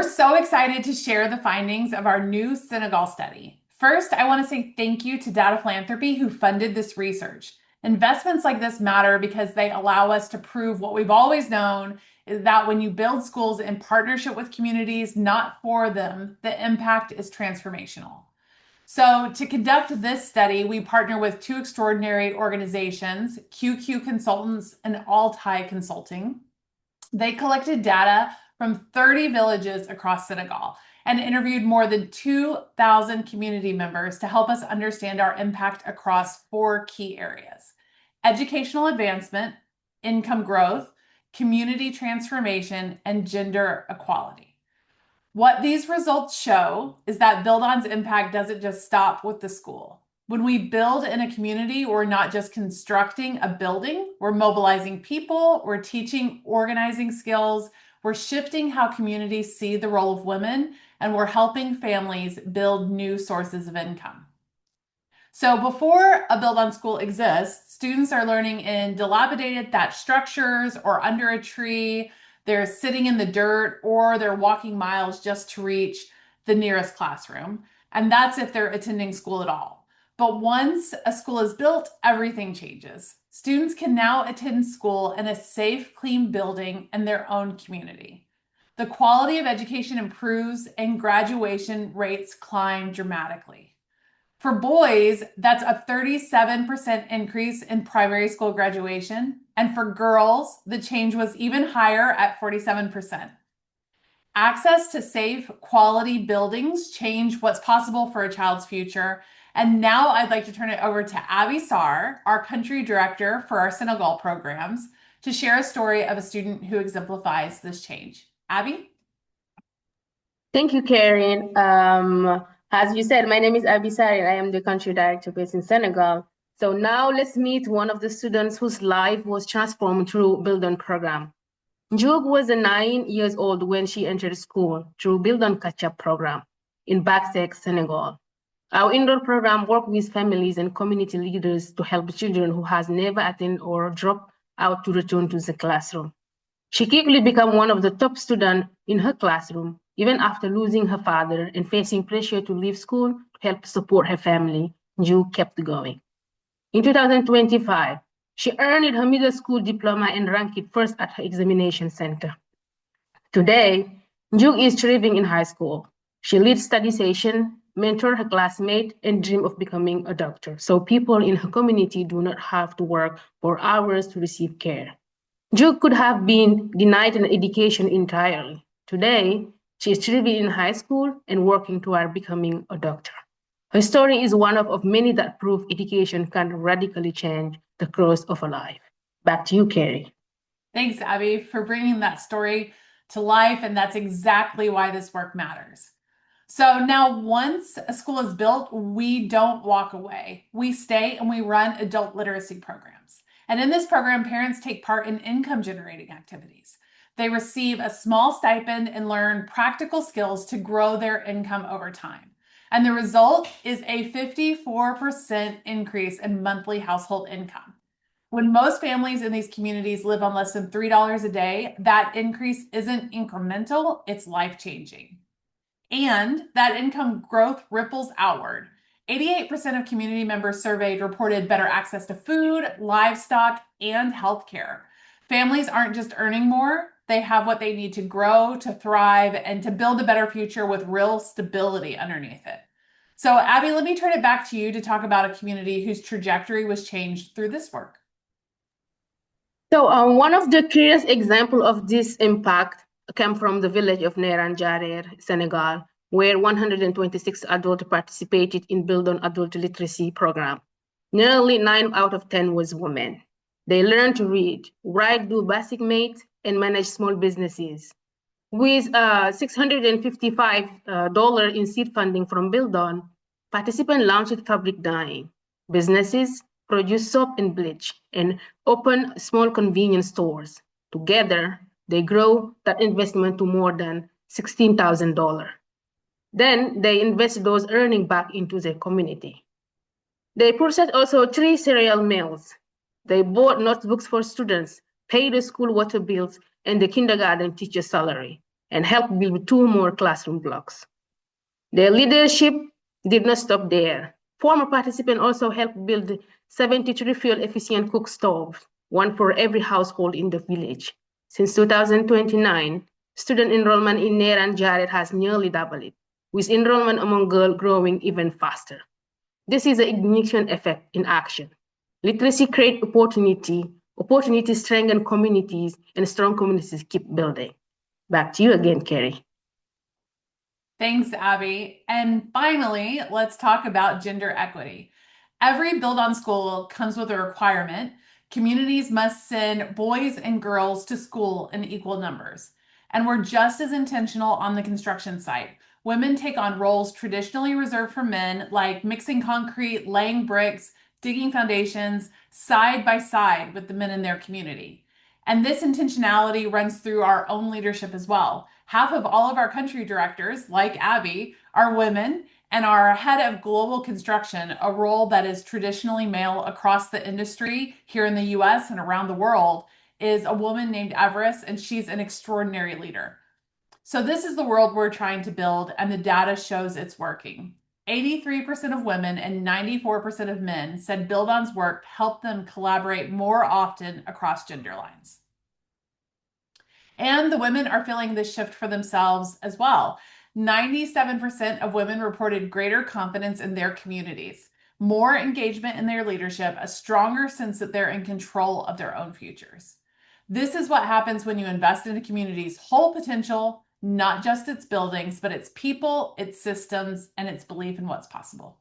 We're so excited to share the findings of our new Senegal study. First, I want to say thank you to Data Philanthropy who funded this research. Investments like this matter because they allow us to prove what we've always known is that when you build schools in partnership with communities, not for them, the impact is transformational. So, to conduct this study, we partner with two extraordinary organizations, QQ Consultants and Altai Consulting. They collected data from 30 villages across Senegal and interviewed more than 2,000 community members to help us understand our impact across four key areas: educational advancement, income growth, community transformation, and gender equality. What these results show is that buildOn's impact doesn't just stop with the school. When we build in a community, we're not just constructing a building, we're mobilizing people, we're teaching organizing skills, we're shifting how communities see the role of women, and we're helping families build new sources of income. So before a buildOn school exists, students are learning in dilapidated thatched structures or under a tree. They're sitting in the dirt or they're walking miles just to reach the nearest classroom. And that's if they're attending school at all. But once a school is built, everything changes. Students can now attend school in a safe, clean building in their own community. The quality of education improves and graduation rates climb dramatically. For boys, that's a 37% increase in primary school graduation. And for girls, the change was even higher at 47%. Access to safe, quality buildings change what's possible for a child's future. And now I'd like to turn it over to Aby Sarr, our country director for our Senegal programs, to share a story of a student who exemplifies this change. Aby? Thank you, Karen. As you said, my name is Aby Sarr, and I am the country director based in Senegal. So now let's meet one of the students whose life was transformed through buildOn program. Njoog was 9 years old when she entered school through buildOn Catch-up program in Bagsek, Senegal. Our indoor program worked with families and community leaders to help children who has never attended or dropped out to return to the classroom. She quickly became one of the top students in her classroom, even after losing her father and facing pressure to leave school to help support her family. Njoog kept going. In 2025, she earned her middle school diploma and ranked first at her examination center. Today, Njoog is thriving in high school. She leads study sessions, mentors her classmates, and dreams of becoming a doctor, so people in her community do not have to work for hours to receive care. Njoog could have been denied an education entirely. Today, she is thriving in high school and working toward becoming a doctor. Her story is one of many that prove education can radically change the course of a life. Back to you, Carrie. Thanks, Aby, for bringing that story to life, and that's exactly why this work matters. So now once a school is built, we don't walk away. We stay and we run adult literacy programs. And in this program, parents take part in income generating activities. They receive a small stipend and learn practical skills to grow their income over time. And the result is a 54% increase in monthly household income. When most families in these communities live on less than $3 a day, that increase isn't incremental, it's life-changing. And that income growth ripples outward. 88% of community members surveyed reported better access to food, livestock, and healthcare. Families aren't just earning more, they have what they need to grow, to thrive, and to build a better future with real stability underneath it. So, Aby, let me turn it back to you to talk about a community whose trajectory was changed through this work. So one of the clearest examples of this impact came from the village of Neranjarer, Senegal, where 126 adults participated in buildOn adult literacy program. Nearly 9 out of 10 was women. They learned to read, write, do basic math, and manage small businesses. With $655 in seed funding from buildOn, participants launched fabric dyeing businesses, produce soap and bleach, and open small convenience stores. Together, they grow that investment to more than $16,000. Then they invest those earnings back into their community. They purchased also 3 cereal meals. They bought notebooks for students, paid the school water bills, and the kindergarten teacher's salary. and helped build 2 more classroom blocks. Their leadership did not stop there. Former participants also helped build 73 fuel-efficient cook stoves, one for every household in the village. Since 2029, student enrollment in Nair and Jared has nearly doubled, with enrollment among girls growing even faster. This is the ignition effect in action. Literacy creates opportunity, opportunities strengthen communities, and strong communities keep building. Back to you again, Carrie. Thanks, Abby. And finally, let's talk about gender equity. Every build-on school comes with a requirement. Communities must send boys and girls to school in equal numbers. And we're just as intentional on the construction site. Women take on roles traditionally reserved for men, like mixing concrete, laying bricks, digging foundations, side by side with the men in their community. And this intentionality runs through our own leadership as well. Half of all of our country directors, like Abby, are women, and our head of global construction, a role that is traditionally male across the industry here in the US and around the world, is a woman named Everest, and she's an extraordinary leader. So this is the world we're trying to build, and the data shows it's working. 83% of women and 94% of men said buildOn's work helped them collaborate more often across gender lines. And the women are feeling this shift for themselves as well. 97% of women reported greater confidence in their communities, more engagement in their leadership, a stronger sense that they're in control of their own futures. This is what happens when you invest in a community's whole potential, not just its buildings, but its people, its systems, and its belief in what's possible.